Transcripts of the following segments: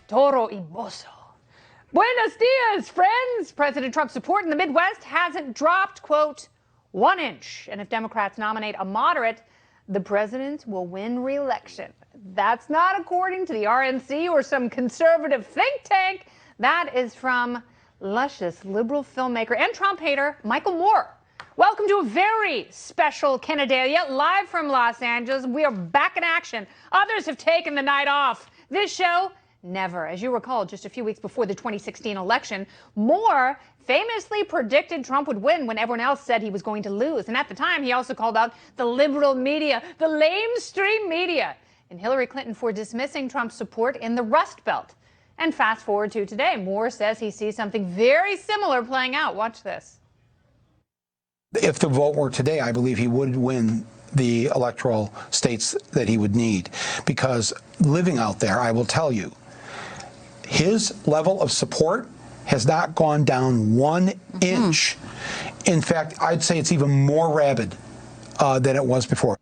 toro y bozo. Buenos dias, friends. President Trump's support in the Midwest hasn't dropped, quote, 1 inch. And if Democrats nominate a moderate, the president will win re-election. That's not according to the RNC or some conservative think tank. That is from luscious liberal filmmaker and Trump hater Michael Moore. Welcome to a very special Canadalia, live from Los Angeles. We are back in action. Others have taken the night off. This show, never. As you recall, just a few weeks before the 2016 election, Moore famously predicted Trump would win when everyone else said he was going to lose. And at the time, he also called out the liberal media, the lamestream media, and Hillary Clinton for dismissing Trump's support in the Rust Belt. And fast forward to today, Moore says he sees something very similar playing out. Watch this. If the vote were today, I believe he would win the electoral states that he would need. Because living out there, I will tell you, his level of support has not gone down 1 inch. In fact, I'd say it's even more rabid than it was before.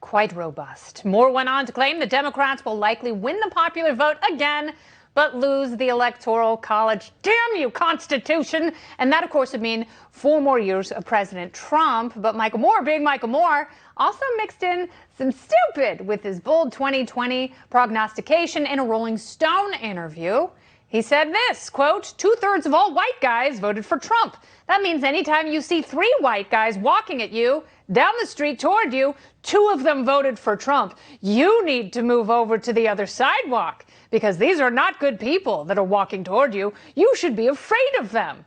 Quite robust. Moore went on to claim the Democrats will likely win the popular vote again, but lose the Electoral College. Damn you, Constitution! And that, of course, would mean 4 more years of President Trump. But Michael Moore, being Michael Moore, also mixed in some stupid with his bold 2020 prognostication in a Rolling Stone interview. He said this, quote, 2/3 of all white guys voted for Trump. That means anytime you see 3 white guys walking at you, down the street toward you, 2 of them voted for Trump. You need to move over to the other sidewalk because these are not good people that are walking toward you. You should be afraid of them.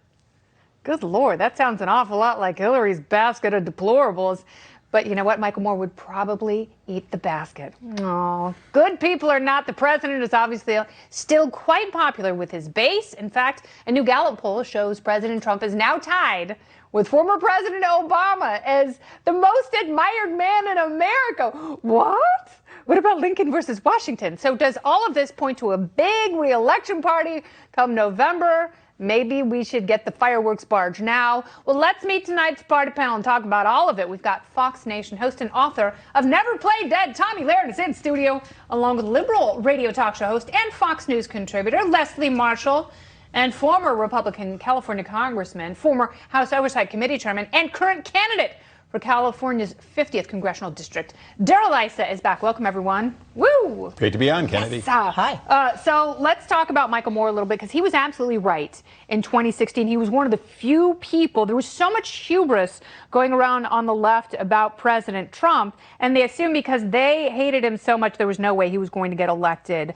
Good Lord, that sounds an awful lot like Hillary's basket of deplorables. But you know what? Michael Moore would probably eat the basket. Oh, good people or not, the president is obviously still quite popular with his base. In fact, a new Gallup poll shows President Trump is now tied with former President Obama as the most admired man in America. What? What about Lincoln versus Washington? So does all of this point to a big re-election party come November? Maybe we should get the fireworks barge now. Well, let's meet tonight's party panel and talk about all of it. We've got Fox Nation host and author of Never Play Dead, Tommy Laird, is in studio, along with liberal radio talk show host and Fox News contributor Leslie Marshall, and former Republican California congressman, former House Oversight Committee chairman, and current candidate for California's 50th congressional district, Darrell Issa is back. Welcome, everyone. Woo! Great to be on, Kennedy. Yes, Hi. So let's talk about Michael Moore a little bit, because he was absolutely right. In 2016, he was one of the few people, there was so much hubris going around on the left about President Trump, and they assumed because they hated him so much, there was no way he was going to get elected.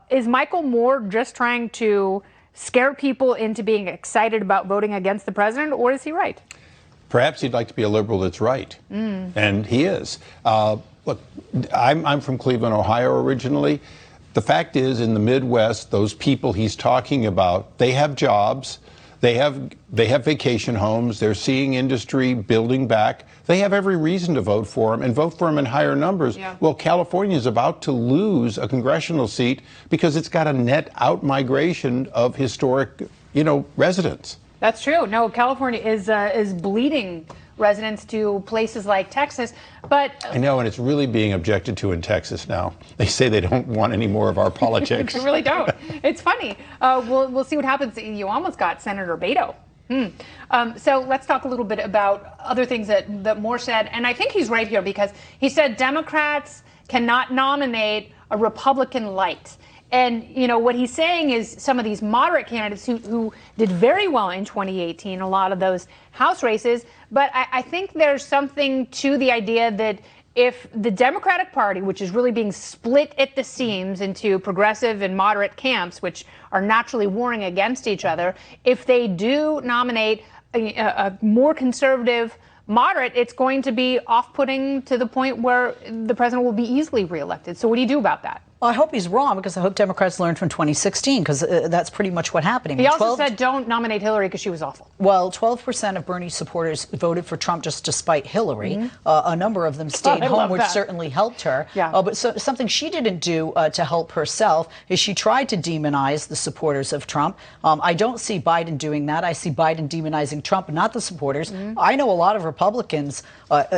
Is Michael Moore just trying to scare people into being excited about voting against the president, or is he right? Perhaps he'd like to be a liberal that's right, and he is. Look, I'm from Cleveland, Ohio originally. The fact is, in the Midwest, those people he's talking about, they have jobs, they have vacation homes, they're seeing industry building back. They have every reason to vote for him and vote for him in higher numbers. Yeah. Well, California is about to lose a congressional seat because it's got a net out migration of historic, residents. That's true. No, California is bleeding residents to places like Texas, but I know, and it's really being objected to in Texas now. They say they don't want any more of our politics. They really don't. It's funny. We'll see what happens. You almost got Senator Beto. So let's talk a little bit about other things that Moore said, and I think he's right here because he said Democrats cannot nominate a Republican light. And, what he's saying is some of these moderate candidates who did very well in 2018, a lot of those House races. But I think there's something to the idea that if the Democratic Party, which is really being split at the seams into progressive and moderate camps, which are naturally warring against each other, if they do nominate a more conservative moderate, it's going to be off-putting to the point where the president will be easily reelected. So what do you do about that? Well, I hope he's wrong, because I hope Democrats learned from 2016, because that's pretty much what happened. He also said don't nominate Hillary because she was awful. Well, 12% of Bernie's supporters voted for Trump just despite Hillary. A number of them stayed home, which certainly helped her. Yeah. But something she didn't do to help herself is she tried to demonize the supporters of Trump. I don't see Biden doing that. I see Biden demonizing Trump, not the supporters. I know a lot of Republicans,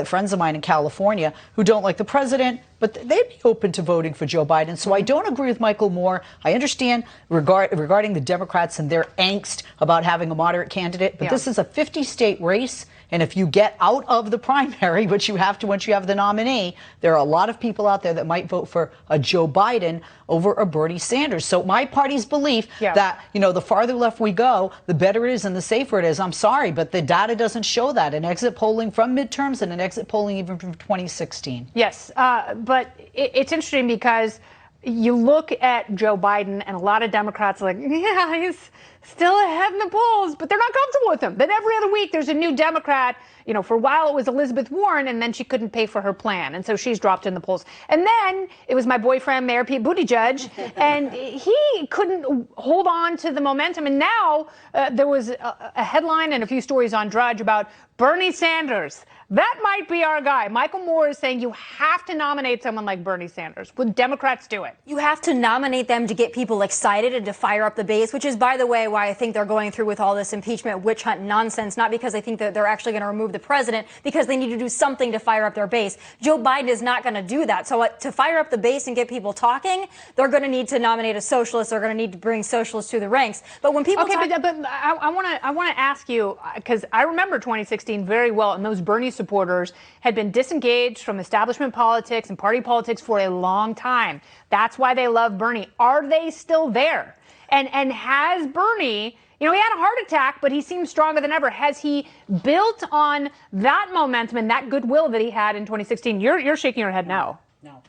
friends of mine in California, who don't like the president but they'd be open to voting for Joe Biden. So I don't agree with Michael Moore. I understand regarding the Democrats and their angst about having a moderate candidate, but this is a 50-state race. And if you get out of the primary, which you have to once you have the nominee, there are a lot of people out there that might vote for a Joe Biden over a Bernie Sanders. So my party's belief that, the farther left we go, the better it is and the safer it is. I'm sorry, but the data doesn't show that in exit polling from midterms and in exit polling even from 2016. Yes, but it's interesting because you look at Joe Biden and a lot of Democrats are like, yeah, he's still ahead in the polls, but they're not comfortable with him. Then every other week there's a new Democrat. For a while it was Elizabeth Warren, and then she couldn't pay for her plan, and so she's dropped in the polls. And then it was my boyfriend, Mayor Pete Buttigieg, and he couldn't hold on to the momentum. And now there was a headline and a few stories on Drudge about Bernie Sanders. That might be our guy. Michael Moore is saying you have to nominate someone like Bernie Sanders. Would Democrats do it? You have to nominate them to get people excited and to fire up the base, which is, by the way, why I think they're going through with all this impeachment witch hunt nonsense, not because I think that they're actually going to remove the president, because they need to do something to fire up their base. Joe Biden is not going to do that. So to fire up the base and get people talking, they're going to need to nominate a socialist. They're going to need to bring socialists to the ranks. But when people but I want to ask you, because I remember 2016 very well, and those Bernie supporters had been disengaged from establishment politics and party politics for a long time. That's why they love Bernie. Are they still there? And has Bernie, he had a heart attack, but he seems stronger than ever. Has he built on that momentum and that goodwill that he had in 2016? You're shaking your head no. No.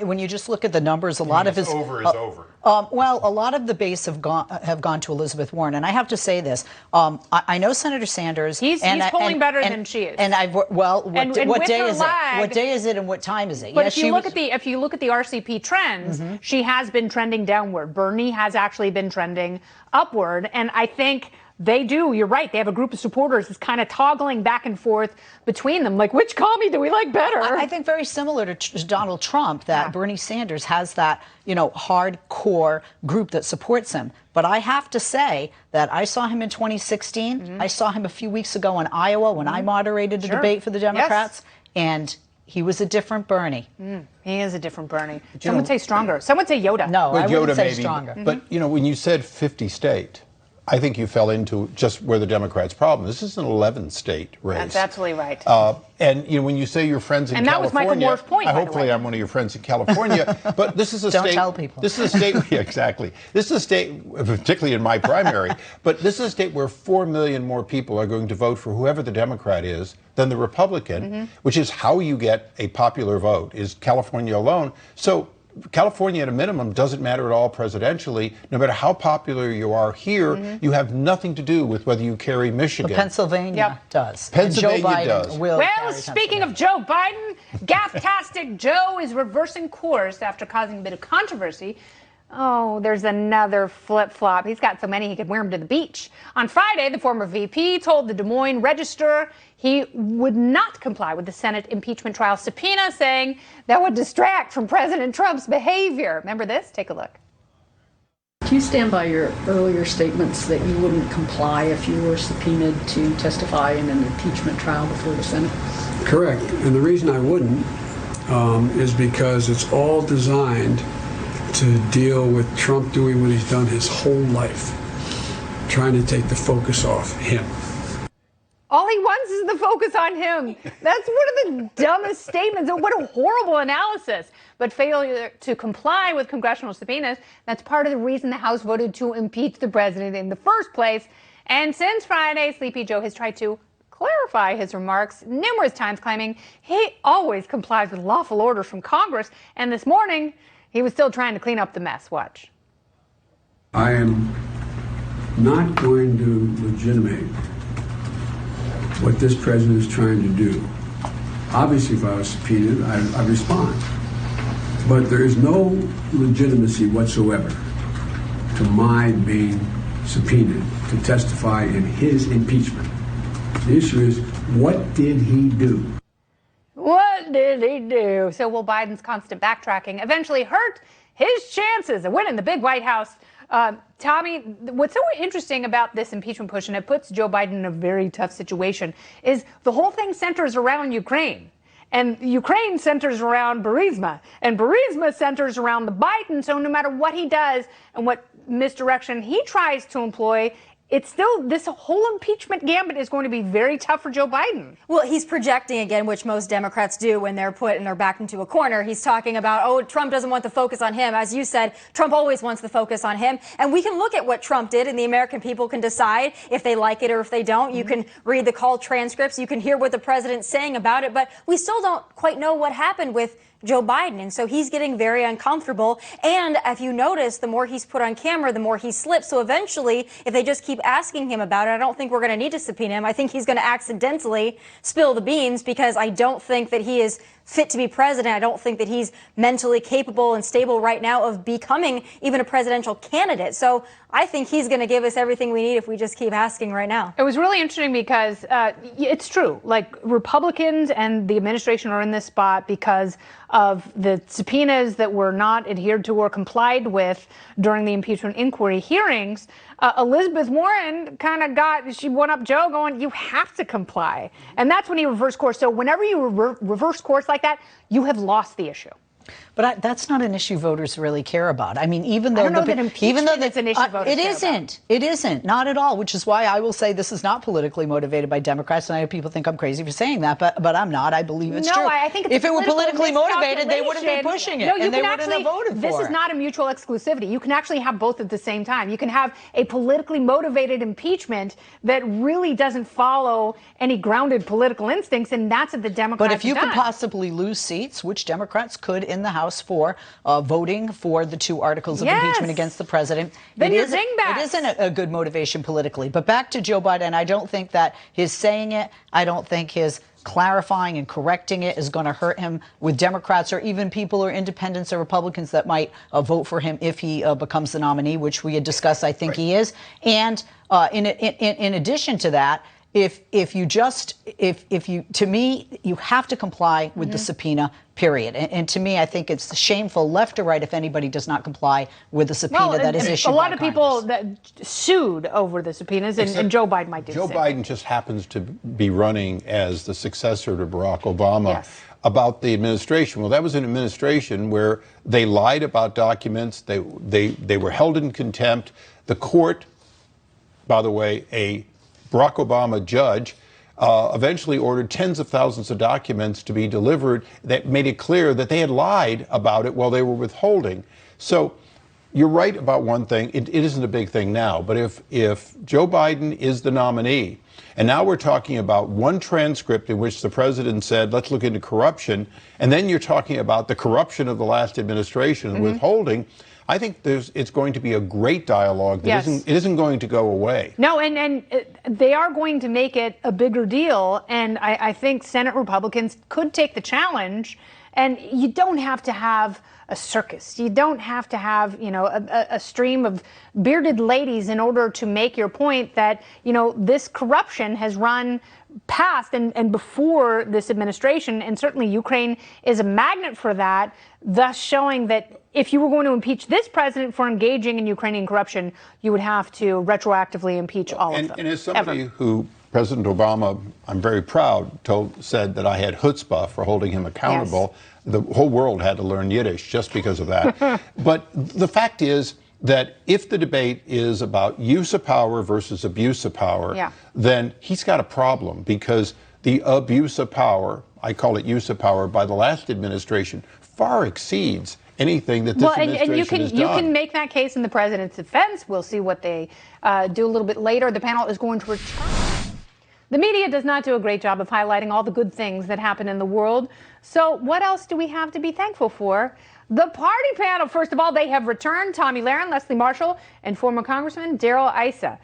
When you just look at the numbers, a lot of his over is over. Well, a lot of the base have gone to Elizabeth Warren, and I have to say this: I know Senator Sanders. He's polling better than she is. And what day is it? What day is it, and what time is it? But if you look at the RCP trends, she has been trending downward. Bernie has actually been trending upward, and I think. They do. You're right. They have a group of supporters that's kind of toggling back and forth between them. Like, which commie do we like better? I think very similar to Donald Trump, that Bernie Sanders has that, hardcore group that supports him. But I have to say that I saw him in 2016. I saw him a few weeks ago in Iowa when I moderated the debate for the Democrats. And he was a different Bernie. He is a different Bernie. Some would say stronger. Some would say Yoda. No, I wouldn't Yoda say maybe, stronger. But, when you said 50 state, I think you fell into just where the Democrats' problem. This is an 11-state race. That's absolutely right. And when you say your friends in and California, that was Michael Moore's point. Hopefully, I'm one of your friends in California. But this is a Don't state. tell people. This is a state. Yeah, exactly. This is a state, particularly in my primary. But this is a state where 4 million more people are going to vote for whoever the Democrat is than the Republican, which is how you get a popular vote. Is California alone? So. California, at a minimum, doesn't matter at all presidentially. No matter how popular you are here, you have nothing to do with whether you carry Michigan. But Pennsylvania does. Pennsylvania and Joe Biden does. Will well, speaking of Joe Biden, Gafftastic Joe is reversing course after causing a bit of controversy. Oh, there's another flip-flop. He's got so many he could wear them to the beach. On Friday, the former VP told the Des Moines Register he would not comply with the Senate impeachment trial subpoena, saying that would distract from President Trump's behavior. Remember this? Take a look. Do you stand by your earlier statements that you wouldn't comply if you were subpoenaed to testify in an impeachment trial before the Senate? Correct. And the reason I wouldn't is because it's all designed to deal with Trump doing what he's done his whole life, trying to take the focus off him. All he wants is the focus on him. That's one of the dumbest statements. What a horrible analysis. But failure to comply with congressional subpoenas, that's part of the reason the House voted to impeach the president in the first place. And since Friday, Sleepy Joe has tried to clarify his remarks numerous times, claiming he always complies with lawful orders from Congress. And this morning, he was still trying to clean up the mess. Watch. I am not going to legitimate what this president is trying to do. Obviously, if I was subpoenaed, I'd respond. But there is no legitimacy whatsoever to my being subpoenaed to testify in his impeachment. The issue is, what did he do? What did he do? So will Biden's constant backtracking eventually hurt his chances of winning the big White House? Tommy, what's so interesting about this impeachment push, and it puts Joe Biden in a very tough situation, is the whole thing centers around Ukraine. And Ukraine centers around Burisma, and Burisma centers around the Biden. So no matter what he does and what misdirection he tries to employ, it's still, this whole impeachment gambit is going to be very tough for Joe Biden. Well, he's projecting again, which most Democrats do when they're put and they're backed into a corner. He's talking about, oh, Trump doesn't want the focus on him. As you said, Trump always wants the focus on him. And we can look at what Trump did, and the American people can decide if they like it or if they don't. You can read the call transcripts. You can hear what the president's saying about it. But we still don't quite know what happened with Joe Biden. And so he's getting very uncomfortable. And if you notice, the more he's put on camera, the more he slips. So eventually, if they just keep asking him about it, I don't think we're going to need to subpoena him. I think he's going to accidentally spill the beans, because I don't think that he is fit to be president. I don't think that he's mentally capable and stable right now of becoming even a presidential candidate. So I think he's going to give us everything we need if we just keep asking right now. It was really interesting because it's true. Like, Republicans and the administration are in this spot because of the subpoenas that were not adhered to or complied with during the impeachment inquiry hearings. Elizabeth Warren she went up Joe going, you have to comply. And that's when he reversed course. So whenever you reverse course like that, you have lost the issue. But that's not an issue voters really care about. I mean, even though it's an issue voters it isn't. It isn't, not at all. Which is why I will say this is not politically motivated by Democrats. And I know people think I'm crazy for saying that, but I'm not. I believe it's true. I think if it were politically motivated, they wouldn't be pushing it, and they wouldn't have voted for it. This is not a mutual exclusivity. You can actually have both at the same time. You can have a politically motivated impeachment that really doesn't follow any grounded political instincts, and that's what the Democrats But if you have could done. possibly lose seats, which Democrats could in the House for voting for the 2 articles of impeachment against the president, then it isn't a good motivation politically. But back to Joe Biden, I don't think that his saying it, I don't think his clarifying and correcting it is going to hurt him with Democrats or even people or independents or Republicans that might vote for him if he becomes the nominee, which we had discussed, I think he is. And in addition to that, to me, you have to comply with the subpoena, period. And to me, I think it's shameful, left or right, if anybody does not comply with the subpoena that is issued. A lot of people Congress. that sued over the subpoenas, and Joe Biden might do the same. Joe Biden just happens to be running as the successor to Barack Obama. Yes. About the administration. Well, that was an administration where they lied about documents. They were held in contempt. The court, by the way, a Barack Obama judge eventually ordered tens of thousands of documents to be delivered that made it clear that they had lied about it while they were withholding. So you're right about one thing. It isn't a big thing now. But if Joe Biden is the nominee, and now we're talking about one transcript in which the president said, let's look into corruption, and then you're talking about the corruption of the last administration and withholding, I think it's going to be a great dialogue that isn't going to go away. No, and they are going to make it a bigger deal, and I think Senate Republicans could take the challenge. And you don't have to have a circus. You don't have to have, a stream of bearded ladies in order to make your point that, this corruption has run past and before this administration, and certainly Ukraine is a magnet for that, thus showing that if you were going to impeach this president for engaging in Ukrainian corruption, you would have to retroactively impeach all of them. And as somebody who President Obama, I'm very proud, said that I had chutzpah for holding him accountable. Yes. The whole world had to learn Yiddish just because of that. But the fact is that if the debate is about use of power versus abuse of power, then he's got a problem, because the abuse of power, I call it use of power, by the last administration far exceeds anything that this administration has done. You can make that case in the president's defense. We'll see what they do a little bit later. The panel is going to return. The media does not do a great job of highlighting all the good things that happen in the world. So what else do we have to be thankful for? The party panel, first of all, they have returned. Tomi Lahren, Leslie Marshall, and former Congressman Darrell Issa.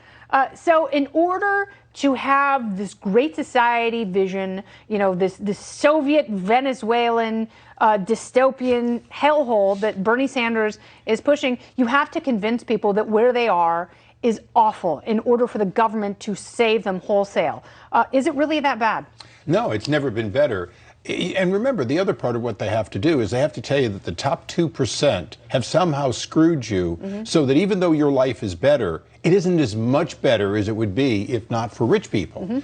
So in order to have this great society vision, this Soviet Venezuelan dystopian hellhole that Bernie Sanders is pushing, you have to convince people that where they are is awful in order for the government to save them wholesale. Is it really that bad? No, it's never been better. And remember, the other part of what they have to do is they have to tell you that the top 2% have somehow screwed you, so that even though your life is better, it isn't as much better as it would be if not for rich people.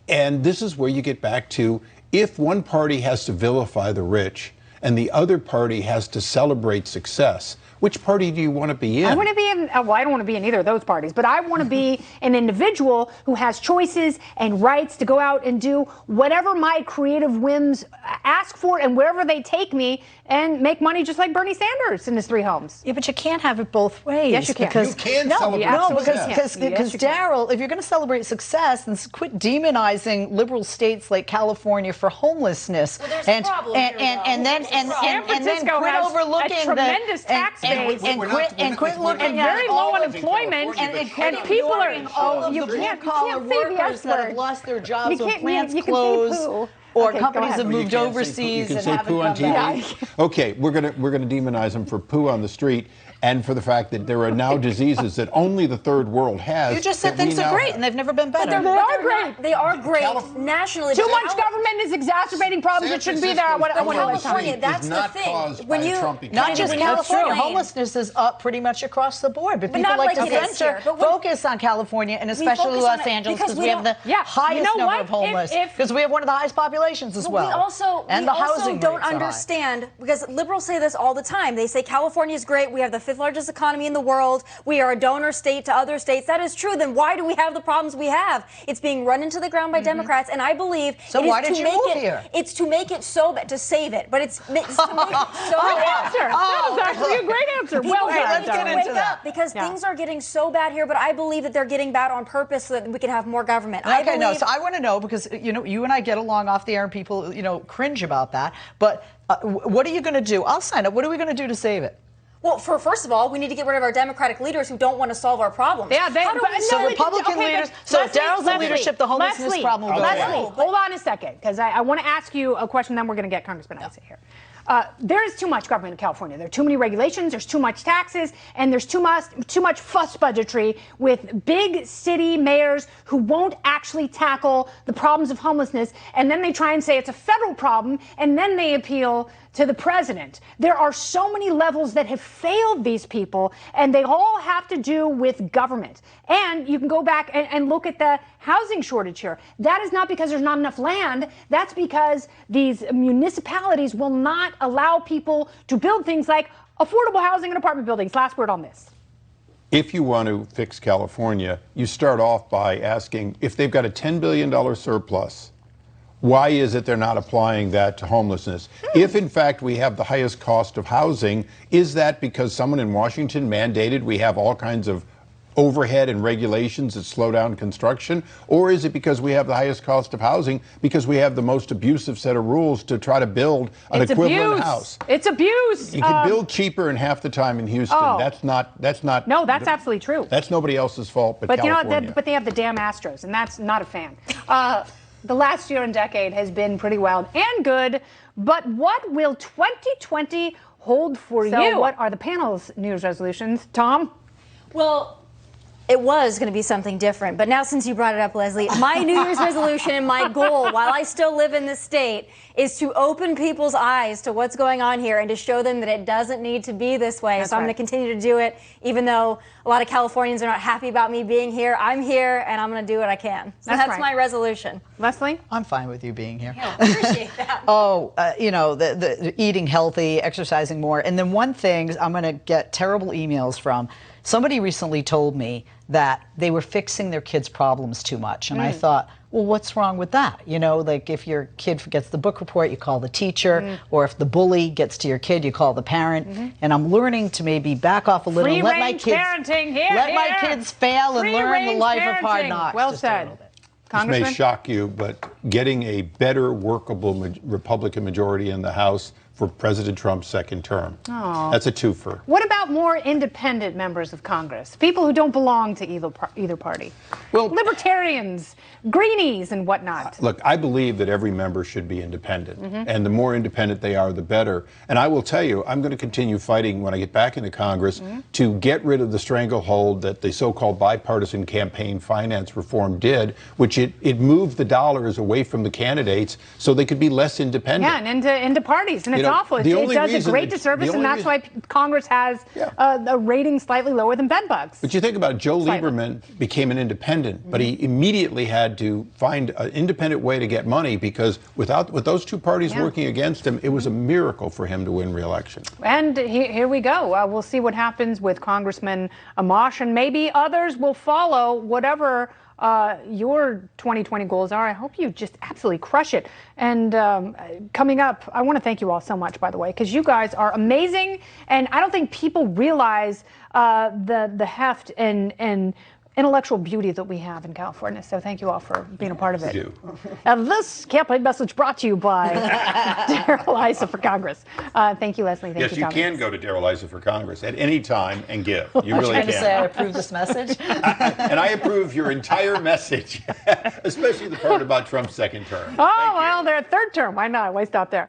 And this is where you get back to, if one party has to vilify the rich and the other party has to celebrate success, which party do you want to be in? I want to be in, well, I don't want to be in either of those parties, but I want to be an individual who has choices and rights to go out and do whatever my creative whims ask for and wherever they take me and make money just like Bernie Sanders in his 3 homes. Yeah, but you can't have it both ways. Yes, you can. You can celebrate because Yes, you can. Daryl, if you're going to celebrate success, then quit demonizing liberal states like California for homelessness. Well, there's a problem here, though. and then San quit Francisco has overlooking a tremendous tax base and quit looking and at very all low of unemployment, and people are ignoring all of you the can't blue-collar say the workers S that have word. lost their jobs You or can't- plants you can say closed. poo. Or Okay, go companies ahead. have You moved can't overseas say and poo. You can say haven't poo on come TV. back. Okay, we're gonna demonize them for poo on the street, and for the fact that there are now diseases that only the third world has. You just said that we things are now great have. and they've never been better. They are great nationally. Too but much government is exacerbating problems that shouldn't be there. I want to California, that's the thing. When you Not just when you California, explain- homelessness is up pretty much across the board. But people not like like to it is here. But when- focus on California and especially focus Los on it Angeles because because we we have the don't- Yeah, highest you know number what? of homeless. If- Because we have one of the highest populations as well. We also housing don't rates are high. understand, because liberals say this all the time. They say California is great. We have the 5th largest economy in the world. We are a donor state to other states. That is true. Then why do we have the problems we have? It's being run into the ground by Democrats, and I believe So it is why to did you make move it. here? It's to make it so bad, to save it, but it's to make it so Good bad. answer. That was actually a great answer. Well People done. need to into wake that. up because Yeah. things are getting so bad here, but I believe that they're getting bad on purpose so that we can have more government. Okay, no. So I want to know because you and I get along off the air, and people cringe about that. But what are you going to do? I'll sign up. What are we going to do to save it? Well, first of all, we need to get rid of our Democratic leaders who don't want to solve our problems. Yeah, How do we- So Republican leaders. So if Daryl's in leadership, the homelessness problem will go away. Leslie, hold on a second, because I want to ask you a question. Then we're going to get Congressman Isaac here. There is too much government in California. There are too many regulations. There's too much taxes, and there's too much fuss budgetry with big city mayors who won't actually tackle the problems of homelessness. And then they try and say it's a federal problem, and then they appeal to the president. There are so many levels that have failed these people, and they all have to do with government. And you can go back and look at the housing shortage here. That is not because there's not enough land. That's because these municipalities will not allow people to build things like affordable housing and apartment buildings. Last word on this. If you want to fix California, you start off by asking if they've got a $10 billion surplus, why is it they're not applying that to homelessness? If, in fact, we have the highest cost of housing, is that because someone in Washington mandated we have all kinds of overhead and regulations that slow down construction? Or is it because we have the highest cost of housing because we have the most abusive set of rules to try to build an equivalent house? It's abuse. You can build cheaper in half the time in Houston. Oh. That's not. No, that's absolutely true. That's nobody else's fault but But California. but they have the damn Astros, and that's not a fan. The last year and decade has been pretty wild and good, but what will 2020 hold for you? So what are the panel's New Year's resolutions? Tom? Well, it was going to be something different, but now since you brought it up, Leslie, my New Year's resolution and my goal, while I still live in this state, is to open people's eyes to what's going on here and to show them that it doesn't need to be this way. That's so I'm right. going to continue to do it, even though a lot of Californians are not happy about me being here. I'm here, and I'm going to do what I can. So that's right. my resolution. Leslie? I'm fine with you being here. I appreciate that. The eating healthy, exercising more. And then one thing I'm going to get terrible emails from. Somebody recently told me that they were fixing their kids' problems too much. And I thought, well, what's wrong with that? Like if your kid forgets the book report, you call the teacher. Or if the bully gets to your kid, you call the parent. And I'm learning to maybe back off a little and let my kids parenting. Here, my kids fail and learn the life of hard knocks. Well just a little said. bit. This Congressman? may shock you, but getting a better workable Republican majority in the House for President Trump's second term. That's a twofer. What about more independent members of Congress? People who don't belong to either party? Well, libertarians, greenies, and whatnot. Look, I believe that every member should be independent, and the more independent they are, the better. And I will tell you, I'm going to continue fighting when I get back into Congress to get rid of the stranglehold that the so-called bipartisan campaign finance reform did, which it moved the dollars away from the candidates so they could be less independent. Yeah, and into parties. And It's awful. It does a great that- disservice, the and only that's why Congress has a rating slightly lower than bedbugs. But you think about it, Joe Lieberman became an independent, but he immediately had to find an independent way to get money because with those two parties working against him, it was a miracle for him to win re-election. And here we go. We'll see what happens with Congressman Amash, and maybe others will follow whatever your 2020 goals are. I hope you just absolutely crush it. And coming up, I want to thank you all so much, by the way, because you guys are amazing. And I don't think people realize the heft and intellectual beauty that we have in California. So thank you all for being a part of it. You. This campaign message brought to you by Daryl Issa for Congress. Thank you, Leslie. Thank Yes, you, you Thomas. can go to Daryl Issa for Congress at any time and give. You I'm really trying to say I can. approve this message. And I approve your entire message, especially the part about Trump's second term. Oh, well, they're third term. Why not? Why stop there?